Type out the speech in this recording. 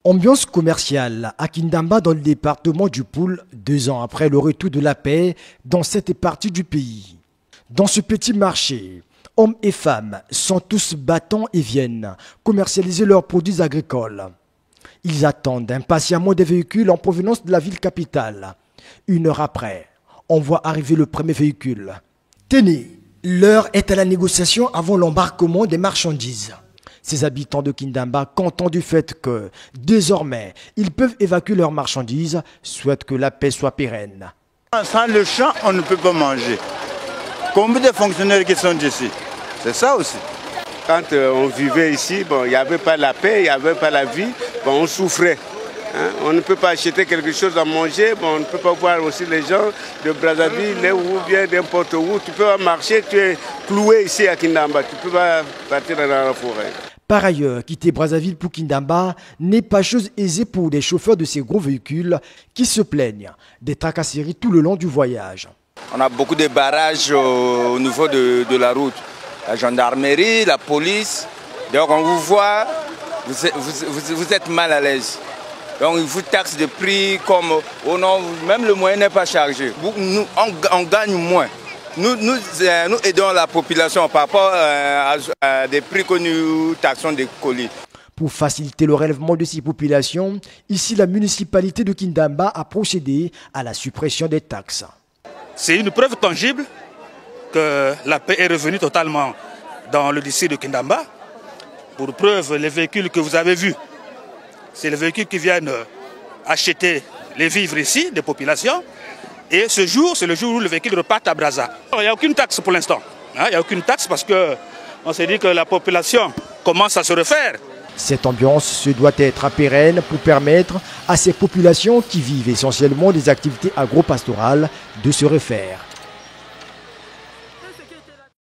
Ambiance commerciale à Kindamba dans le département du Poul, 2 ans après le retour de la paix dans cette partie du pays. Dans ce petit marché, hommes et femmes sont tous battants et viennent commercialiser leurs produits agricoles. Ils attendent impatiemment des véhicules en provenance de la ville capitale. 1 heure après, on voit arriver le premier véhicule. Tenez, l'heure est à la négociation avant l'embarquement des marchandises. Ces habitants de Kindamba, contents du fait que, désormais, ils peuvent évacuer leurs marchandises, souhaitent que la paix soit pérenne. Sans le champ, on ne peut pas manger. Combien de fonctionnaires qui sont ici? C'est ça aussi. Quand on vivait ici, il n'y avait pas la paix, il n'y avait pas la vie, on souffrait. On ne peut pas acheter quelque chose à manger, on ne peut pas voir aussi les gens de Brazzaville ou bien n'importe où. Tu peux pas marcher, tu es cloué ici à Kindamba, tu ne peux pas partir dans la forêt. Par ailleurs, quitter Brazzaville pour Kindamba n'est pas chose aisée pour les chauffeurs de ces gros véhicules qui se plaignent des tracasseries tout le long du voyage. On a beaucoup de barrages au niveau de la route. La gendarmerie, la police. Donc on vous voit, vous êtes mal à l'aise. Donc ils vous taxent des prix comme, oh non, même le moyen n'est pas chargé. Nous, on gagne moins. Nous aidons la population par rapport à des prix que nous taxons des colis. Pour faciliter le relèvement de ces populations, ici la municipalité de Kindamba a procédé à la suppression des taxes. C'est une preuve tangible que la paix est revenue totalement dans le district de Kindamba. Pour preuve, les véhicules que vous avez vus, c'est les véhicules qui viennent acheter les vivres ici, des populations. Et ce jour, c'est le jour où le véhicule repart à Brazza. Il n'y a aucune taxe pour l'instant. Il n'y a aucune taxe parce qu'on s'est dit que la population commence à se refaire. Cette ambiance se doit être pérenne pour permettre à ces populations qui vivent essentiellement des activités agro-pastorales de se refaire.